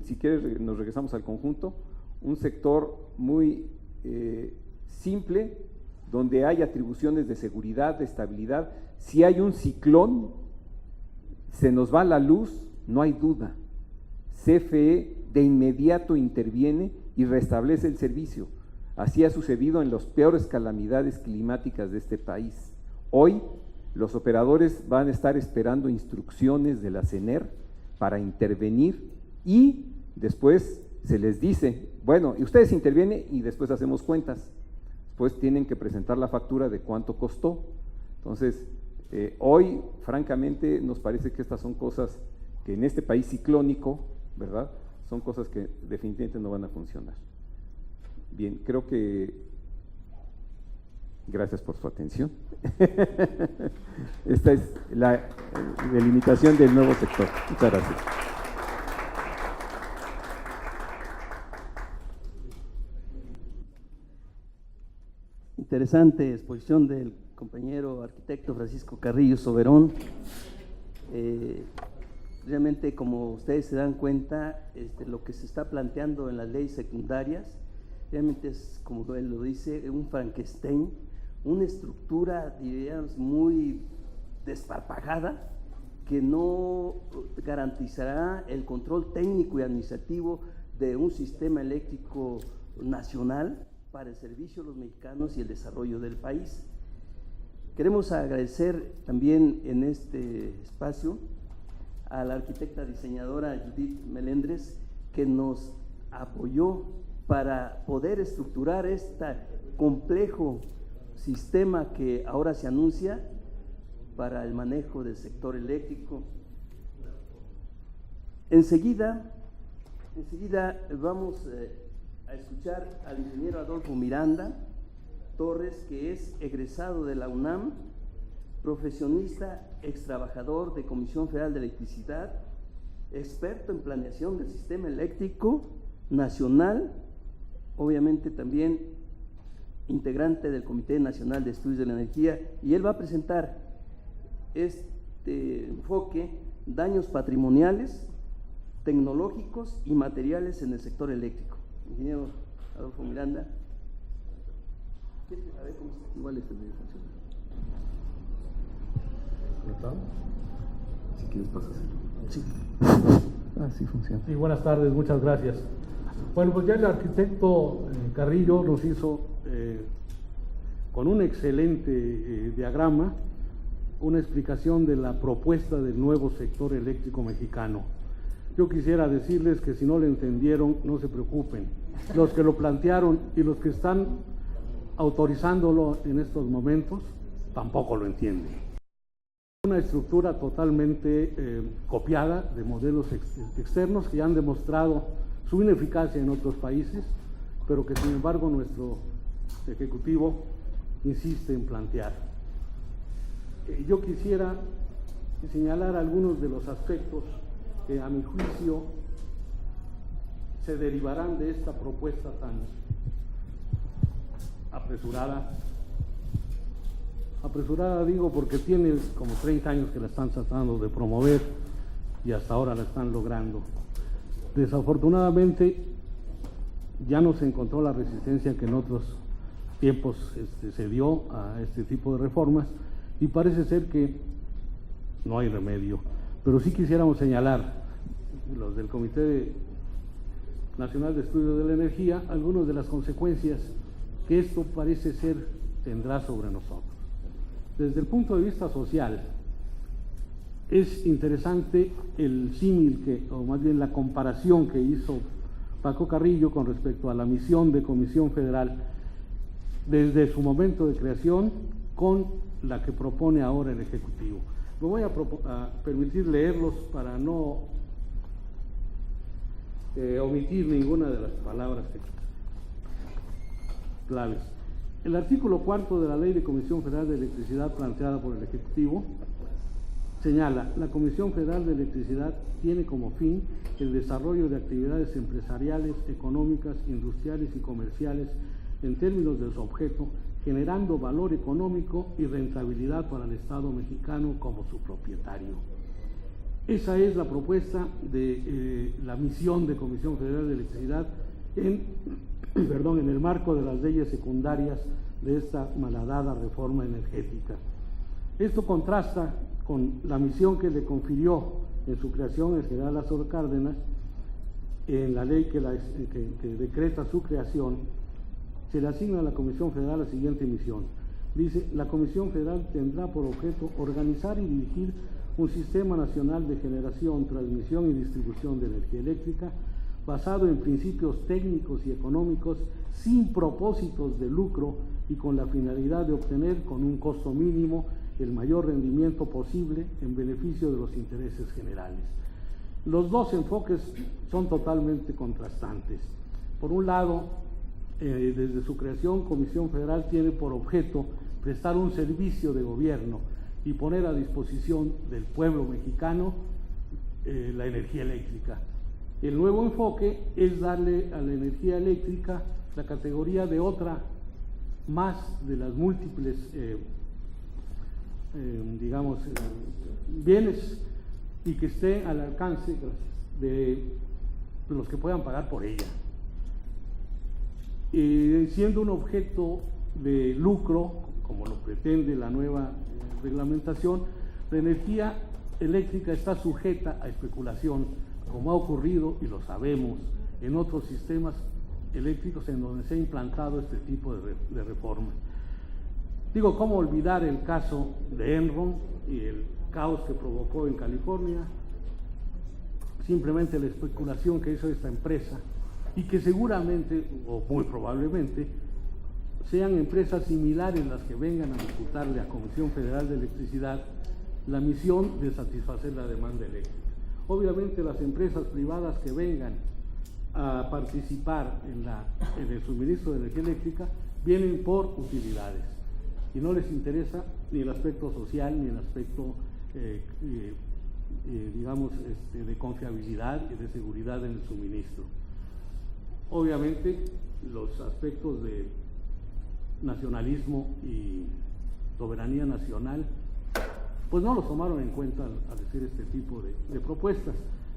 si quieres nos regresamos al conjunto, un sector muy simple, donde hay atribuciones de seguridad, de estabilidad. Si hay un ciclón, se nos va la luz, no hay duda. CFE de inmediato interviene y restablece el servicio. Así ha sucedido en las peores calamidades climáticas de este país. Hoy los operadores van a estar esperando instrucciones de la CENER para intervenir y después se les dice, bueno, y ustedes intervienen y después hacemos cuentas. Después tienen que presentar la factura de cuánto costó. Entonces, hoy, francamente, nos parece que estas son cosas que en este país ciclónico, ¿verdad?, son cosas que definitivamente no van a funcionar. Bien, creo que… Gracias por su atención. Esta es la delimitación del nuevo sector. Muchas gracias. Interesante exposición del compañero arquitecto Francisco Carrillo Soberón. Realmente, como ustedes se dan cuenta, lo que se está planteando en las leyes secundarias, realmente es, como él lo dice, un Frankenstein, una estructura, diríamos, muy desparpajada, que no garantizará el control técnico y administrativo de un sistema eléctrico nacional para el servicio de los mexicanos y el desarrollo del país. Queremos agradecer también en este espacio a la arquitecta diseñadora Judith Melendres, que nos apoyó para poder estructurar este complejo sistema que ahora se anuncia para el manejo del sector eléctrico. Enseguida vamos a escuchar al ingeniero Adolfo Miranda Torres, que es egresado de la UNAM, profesionista, extrabajador de Comisión Federal de Electricidad, experto en planeación del sistema eléctrico nacional, obviamente también integrante del Comité Nacional de Estudios de la Energía, y él va a presentar este enfoque: daños patrimoniales, tecnológicos y materiales en el sector eléctrico. Ingeniero Adolfo Miranda. A ver cómo igual este medio funciona. Si quieres pasas. Sí. Así funciona. Sí, buenas tardes, muchas gracias. Bueno, pues ya el arquitecto Carrillo nos hizo con un excelente diagrama una explicación de la propuesta del nuevo sector eléctrico mexicano. Yo quisiera decirles que si no lo entendieron, no se preocupen. Los que lo plantearon y los que están autorizándolo en estos momentos tampoco lo entienden. Una estructura totalmente copiada de modelos externos que ya han demostrado su ineficacia en otros países, pero que sin embargo nuestro Ejecutivo insiste en plantear. Yo quisiera señalar algunos de los aspectos que a mi juicio se derivarán de esta propuesta tan apresurada. Apresurada digo porque tiene como 30 años que la están tratando de promover y hasta ahora la están logrando. Desafortunadamente ya no se encontró la resistencia que en otros tiempos se dio a este tipo de reformas y parece ser que no hay remedio. Pero sí quisiéramos señalar, los del Comité Nacional de Estudios de la Energía, algunas de las consecuencias que esto parece ser tendrá sobre nosotros. Desde el punto de vista social, es interesante el símil o más bien la comparación que hizo Paco Carrillo con respecto a la misión de Comisión Federal desde su momento de creación con la que propone ahora el Ejecutivo. Me voy a permitir leerlos para no omitir ninguna de las palabras claves. El artículo 4 de la Ley de Comisión Federal de Electricidad planteada por el Ejecutivo señala: la Comisión Federal de Electricidad tiene como fin el desarrollo de actividades empresariales, económicas, industriales y comerciales en términos de su objeto, generando valor económico y rentabilidad para el Estado mexicano como su propietario. Esa es la propuesta de la misión de Comisión Federal de Electricidad en el marco de las leyes secundarias de esta malhadada reforma energética. Esto contrasta con la misión que le confirió en su creación el general Lázaro Cárdenas, en la ley que decreta su creación. Se le asigna a la Comisión Federal la siguiente misión. Dice: la Comisión Federal tendrá por objeto organizar y dirigir un sistema nacional de generación, transmisión y distribución de energía eléctrica basado en principios técnicos y económicos, sin propósitos de lucro y con la finalidad de obtener con un costo mínimo el mayor rendimiento posible en beneficio de los intereses generales. Los dos enfoques son totalmente contrastantes. Por un lado, desde su creación, Comisión Federal tiene por objeto prestar un servicio de gobierno y poner a disposición del pueblo mexicano la energía eléctrica. El nuevo enfoque es darle a la energía eléctrica la categoría de otra más de las múltiples bienes, y que esté al alcance de los que puedan pagar por ella. Siendo un objeto de lucro, como lo pretende la nueva reglamentación, la energía eléctrica está sujeta a especulación, como ha ocurrido, y lo sabemos, en otros sistemas eléctricos en donde se ha implantado este tipo de reforma. Digo, ¿cómo olvidar el caso de Enron y el caos que provocó en California? Simplemente la especulación que hizo esta empresa, y que seguramente, o muy probablemente, sean empresas similares las que vengan a disputarle a Comisión Federal de Electricidad la misión de satisfacer la demanda eléctrica. Obviamente las empresas privadas que vengan a participar en el suministro de energía eléctrica vienen por utilidades y no les interesa ni el aspecto social ni el aspecto de confiabilidad y de seguridad en el suministro. Obviamente los aspectos de nacionalismo y soberanía nacional pues no los tomaron en cuenta al decir este tipo de propuestas.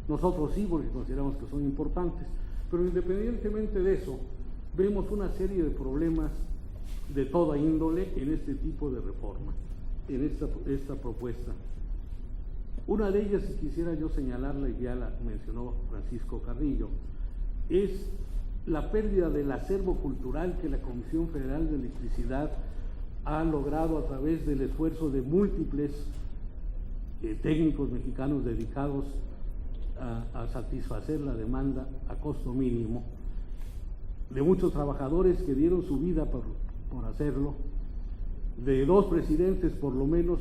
Nosotros sí, porque consideramos que son importantes, pero independientemente de eso, vemos una serie de problemas de toda índole en este tipo de reforma, en esta propuesta. Una de ellas, si quisiera yo señalarla, y ya la mencionó Francisco Carrillo, es la pérdida del acervo cultural que la Comisión Federal de Electricidad ha logrado a través del esfuerzo de múltiples técnicos mexicanos dedicados a satisfacer la demanda a costo mínimo, de muchos trabajadores que dieron su vida por hacerlo, de dos presidentes por lo menos,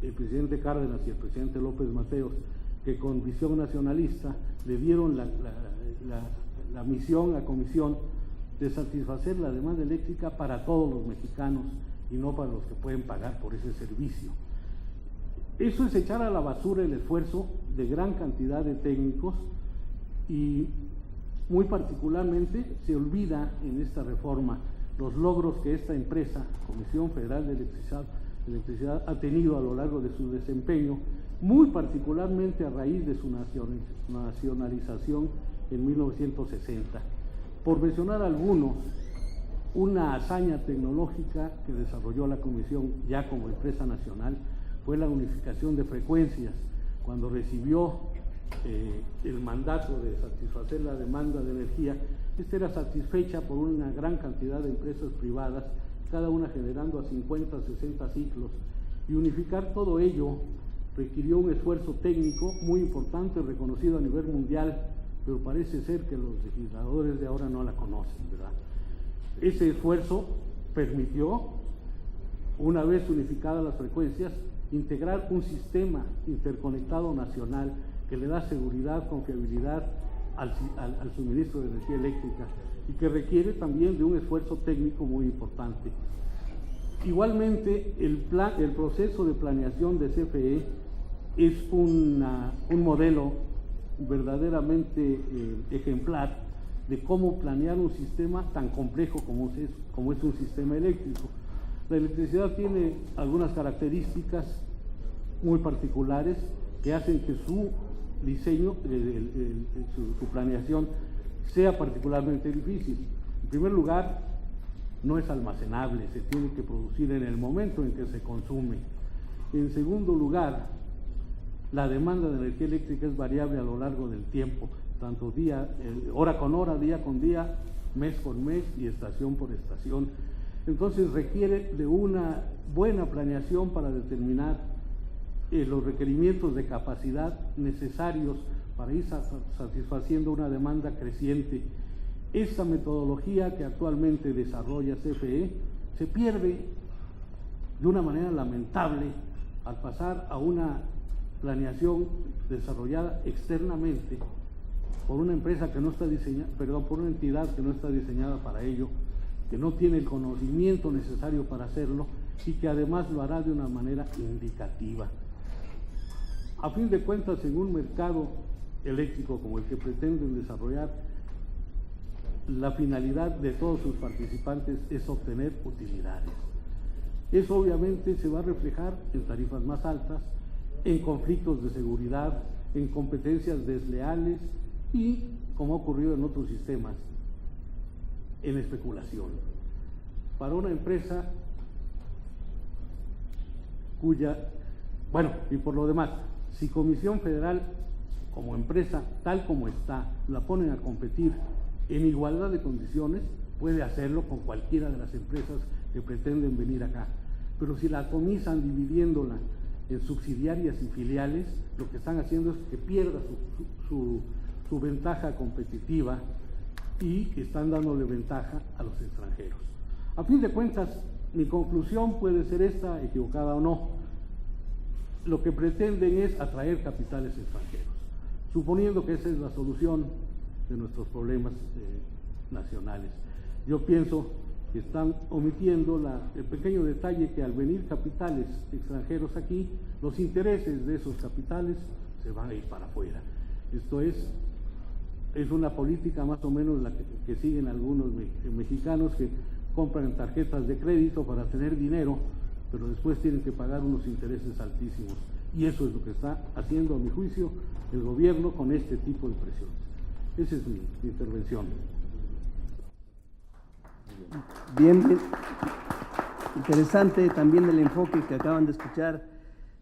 el presidente Cárdenas y el presidente López Mateos, que con visión nacionalista le dieron la misión a Comisión de satisfacer la demanda eléctrica para todos los mexicanos y no para los que pueden pagar por ese servicio. Eso es echar a la basura el esfuerzo de gran cantidad de técnicos, y muy particularmente se olvida en esta reforma los logros que esta empresa, Comisión Federal de Electricidad, ha tenido a lo largo de su desempeño, muy particularmente a raíz de su nacionalización en 1960. Por mencionar algunos, una hazaña tecnológica que desarrolló la Comisión ya como empresa nacional fue la unificación de frecuencias. Cuando recibió el mandato de satisfacer la demanda de energía, esta era satisfecha por una gran cantidad de empresas privadas, cada una generando a 50, 60 ciclos, y unificar todo ello requirió un esfuerzo técnico muy importante, reconocido a nivel mundial, pero parece ser que los legisladores de ahora no la conocen, ¿verdad? Ese esfuerzo permitió, una vez unificadas las frecuencias, integrar un sistema interconectado nacional que le da seguridad, confiabilidad al suministro de energía eléctrica, y que requiere también de un esfuerzo técnico muy importante. Igualmente, el proceso de planeación de CFE es un modelo verdaderamente ejemplar de cómo planear un sistema tan complejo como es un sistema eléctrico. La electricidad tiene algunas características muy particulares que hacen que su diseño, su planeación sea particularmente difícil. En primer lugar, no es almacenable, se tiene que producir en el momento en que se consume. En segundo lugar, la demanda de energía eléctrica es variable a lo largo del tiempo, tanto hora con hora, día con día, mes con mes y estación por estación. Entonces requiere de una buena planeación para determinar los requerimientos de capacidad necesarios para ir satisfaciendo una demanda creciente. Esta metodología que actualmente desarrolla CFE se pierde de una manera lamentable al pasar a una planeación desarrollada externamente por una empresa que no está diseñada, por una entidad que no está diseñada para ello, que no tiene el conocimiento necesario para hacerlo y que además lo hará de una manera indicativa. A fin de cuentas, en un mercado eléctrico como el que pretenden desarrollar, la finalidad de todos sus participantes es obtener utilidades. Eso obviamente se va a reflejar en tarifas más altas, en conflictos de seguridad, en competencias desleales y, como ha ocurrido en otros sistemas, en especulación. Para una empresa y por lo demás, si Comisión Federal, como empresa, tal como está, la ponen a competir en igualdad de condiciones, puede hacerlo con cualquiera de las empresas que pretenden venir acá. Pero si la atomizaban dividiéndola en subsidiarias y filiales, lo que están haciendo es que pierda su ventaja competitiva y están dándole ventaja a los extranjeros. A fin de cuentas, mi conclusión puede ser esta, equivocada o no. Lo que pretenden es atraer capitales extranjeros, suponiendo que esa es la solución de nuestros problemas nacionales. Yo pienso que están omitiendo el pequeño detalle que al venir capitales extranjeros aquí, los intereses de esos capitales se van a ir para afuera. Esto es una política más o menos la que siguen algunos mexicanos que compran tarjetas de crédito para tener dinero, pero después tienen que pagar unos intereses altísimos. Y eso es lo que está haciendo, a mi juicio, el gobierno con este tipo de presiones. Esa es mi intervención. Bien. Interesante también el enfoque que acaban de escuchar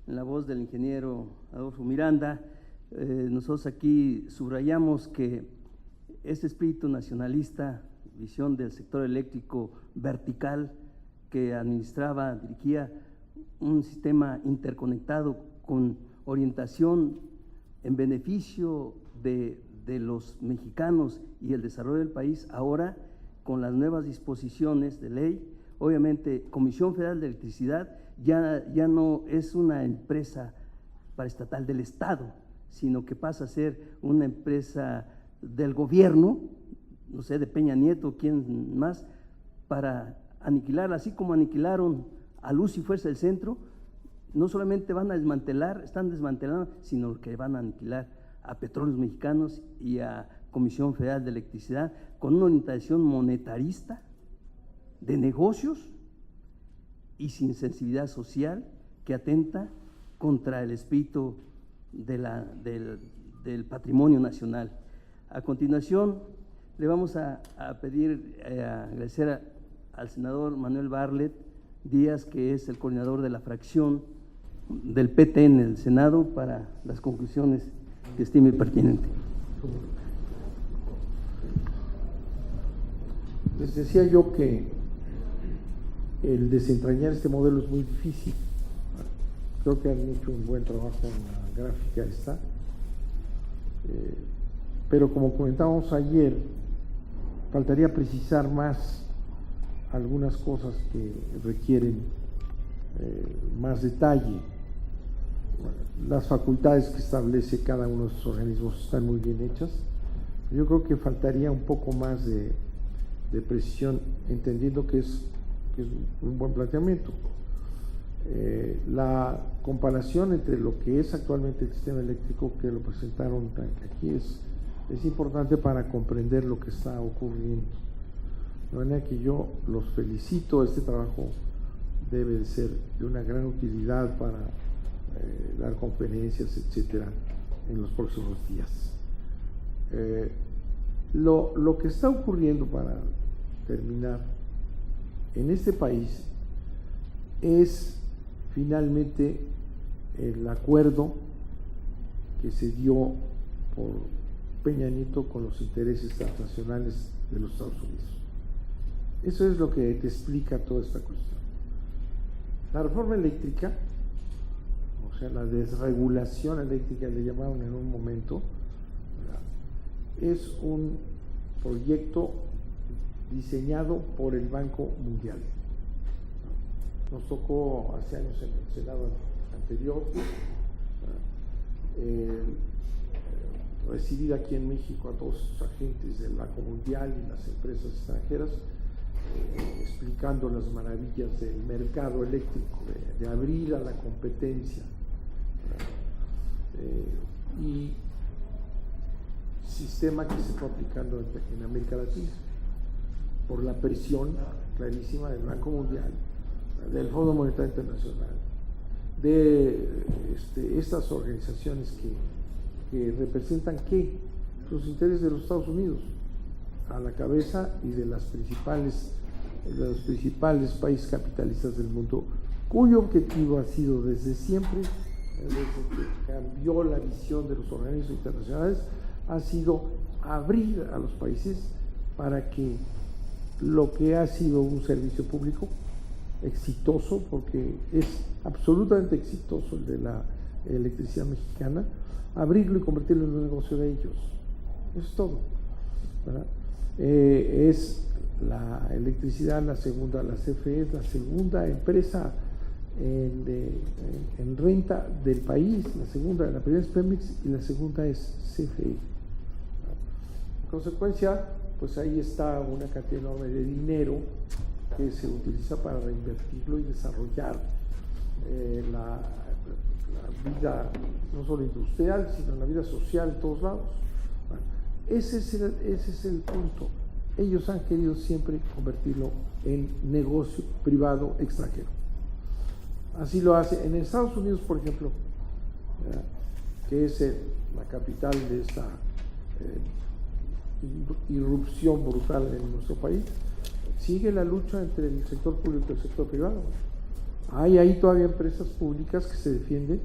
en la voz del ingeniero Adolfo Miranda. Nosotros aquí subrayamos que este espíritu nacionalista, visión del sector eléctrico vertical que dirigía un sistema interconectado con orientación en beneficio de los mexicanos y el desarrollo del país, ahora con las nuevas disposiciones de ley, obviamente Comisión Federal de Electricidad ya no es una empresa paraestatal del Estado, sino que pasa a ser una empresa del gobierno, no sé, de Peña Nieto, quién más, para aniquilar, así como aniquilaron a Luz y Fuerza del Centro. No solamente van a están desmantelando, sino que van a aniquilar a Petróleos Mexicanos y a Comisión Federal de Electricidad con una orientación monetarista, de negocios y sin sensibilidad social, que atenta contra el espíritu del patrimonio nacional. A continuación, le vamos a agradecer al senador Manuel Bartlett Díaz, que es el coordinador de la fracción del PT en el Senado, para las conclusiones que estime pertinente. Les decía yo que el desentrañar este modelo es muy difícil. Creo que han hecho un buen trabajo en la gráfica esta, pero como comentábamos ayer, faltaría precisar más algunas cosas que requieren más detalle. Las facultades que establece cada uno de estos organismos están muy bien hechas. Yo creo que faltaría un poco más de precisión, entendiendo que es un buen planteamiento. La comparación entre lo que es actualmente el sistema eléctrico, que lo presentaron aquí, es importante para comprender lo que está ocurriendo. De manera que yo los felicito. Este trabajo debe de ser de una gran utilidad para dar conferencias, etcétera, en los próximos días. Lo que está ocurriendo, para terminar, en este país es finalmente el acuerdo que se dio por Peña Nieto con los intereses transnacionales de los Estados Unidos. Eso es lo que te explica toda esta cuestión. La reforma eléctrica, o sea, la desregulación eléctrica, le llamaron en un momento, ¿verdad?, es un proyecto diseñado por el Banco Mundial. Nos tocó hace años en el Senado anterior recibir aquí en México a todos los agentes del Banco Mundial y las empresas extranjeras explicando las maravillas del mercado eléctrico, de abrir a la competencia y sistema que se está aplicando en América Latina por la presión clarísima del Banco Mundial, del Fondo Monetario Internacional, de estas organizaciones que representan ¿qué? Los intereses de los Estados Unidos a la cabeza y de los principales países capitalistas del mundo, cuyo objetivo ha sido desde siempre, desde que cambió la visión de los organismos internacionales, ha sido abrir a los países para que lo que ha sido un servicio público exitoso, porque es absolutamente exitoso el de la electricidad mexicana, abrirlo y convertirlo en un negocio de ellos. Eso es todo, ¿verdad? Es la electricidad, la CFE es la segunda empresa en renta del país, la primera es Pemex y la segunda es CFE. En consecuencia, pues ahí está una cantidad enorme de dinero que se utiliza para reinvertirlo y desarrollar la vida no solo industrial, sino la vida social en todos lados. Bueno, ese es el punto. Ellos han querido siempre convertirlo en negocio privado extranjero. Así lo hace en Estados Unidos, por ejemplo, que es la capital de esta irrupción brutal en nuestro país. Sigue la lucha entre el sector público y el sector privado. Hay ahí todavía empresas públicas que se defienden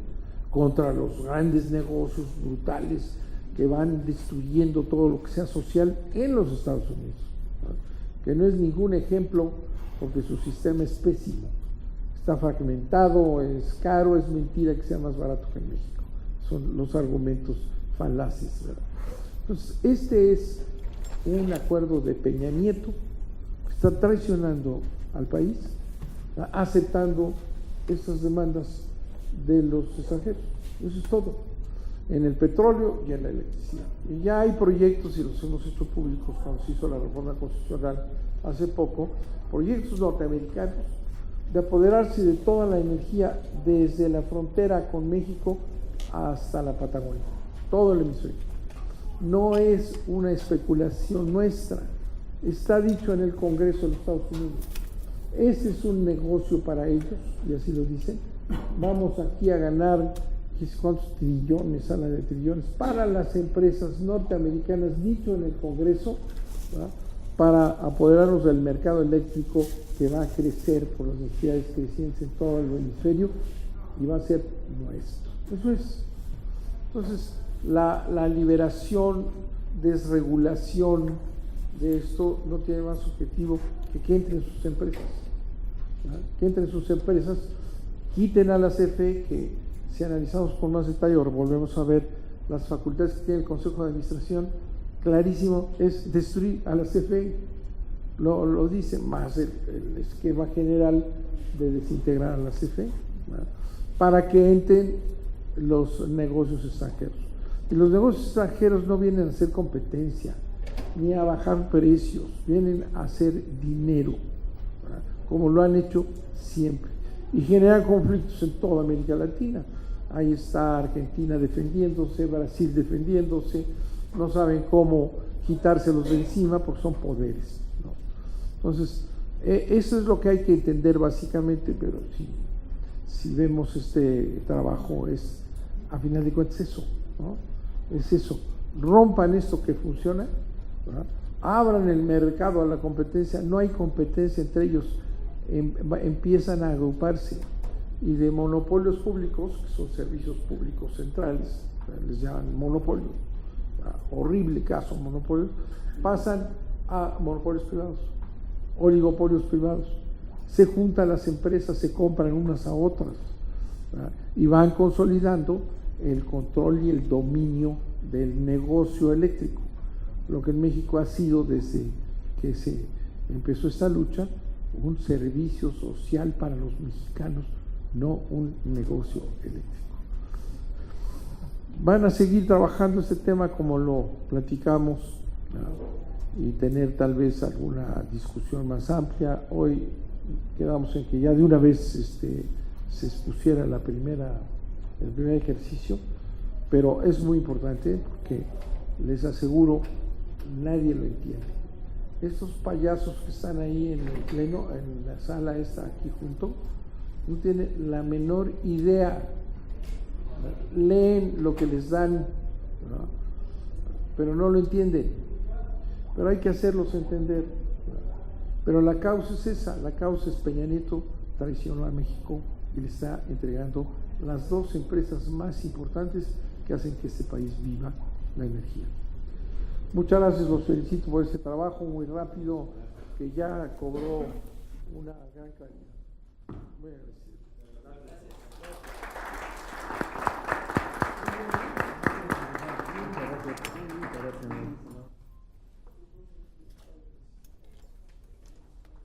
contra los grandes negocios brutales que van destruyendo todo lo que sea social en los Estados Unidos, ¿no? Que no es ningún ejemplo porque su sistema es pésimo, está fragmentado, es caro, es mentira que sea más barato que en México. Son los argumentos falaces, ¿verdad? Entonces, este es un acuerdo de Peña Nieto que está traicionando al país, aceptando estas demandas de los extranjeros. Eso es todo, en el petróleo y en la electricidad. Y ya hay proyectos, y los hemos hecho públicos cuando se hizo la reforma constitucional hace poco, proyectos norteamericanos de apoderarse de toda la energía desde la frontera con México hasta la Patagonia, todo el hemisferio. No es una especulación nuestra, está dicho en el Congreso de los Estados Unidos. Ese es un negocio para ellos, y así lo dicen. Vamos aquí a ganar ¿cuántos trillones? Habla de trillones para las empresas norteamericanas, dicho en el Congreso, ¿verdad?, para apoderarnos del mercado eléctrico que va a crecer por las necesidades crecientes en todo el hemisferio y va a ser nuestro. Eso es. Entonces, la liberación, desregulación de esto no tiene más objetivo que entren sus empresas, ¿verdad?, que entren sus empresas, quiten a la CFE, que si analizamos con más detalle, ahora volvemos a ver las facultades que tiene el Consejo de Administración, clarísimo, es destruir a la CFE, lo dice, más el esquema general de desintegrar a la CFE, ¿verdad?, para que entren los negocios extranjeros. Y los negocios extranjeros no vienen a hacer competencia, ni a bajar precios, vienen a hacer dinero, ¿verdad?, como lo han hecho siempre. Y generan conflictos en toda América Latina. Ahí está Argentina defendiéndose, Brasil defendiéndose, no saben cómo quitárselos de encima porque son poderes, ¿no? Entonces, eso es lo que hay que entender básicamente, pero si vemos este trabajo, es a final de cuentas eso, ¿no? Es eso, rompan esto que funciona, ¿verdad?, abran el mercado a la competencia, no hay competencia entre ellos, empiezan a agruparse, y de monopolios públicos, que son servicios públicos centrales, les llaman monopolio, horrible caso monopolio, pasan a monopolios privados, oligopolios privados. Se juntan las empresas, se compran unas a otras, ¿verdad? Y van consolidando el control y el dominio del negocio eléctrico, lo que en México ha sido, desde que se empezó esta lucha, un servicio social para los mexicanos, no un negocio eléctrico. Van a seguir trabajando este tema como lo platicamos, ¿no? Y tener tal vez alguna discusión más amplia. Hoy quedamos en que ya de una vez se expusiera el primer ejercicio, pero es muy importante porque les aseguro, nadie lo entiende. Estos payasos que están ahí en el pleno, en la sala esta aquí junto, no tienen la menor idea. Leen lo que les dan, ¿no? Pero no lo entienden. Pero hay que hacerlos entender, ¿no? Pero la causa es esa, la causa es Peña Nieto traicionó a México y le está entregando las dos empresas más importantes que hacen que este país viva, la energía. Muchas gracias, los felicito por este trabajo muy rápido que ya cobró una gran calidad. Muy agradecido.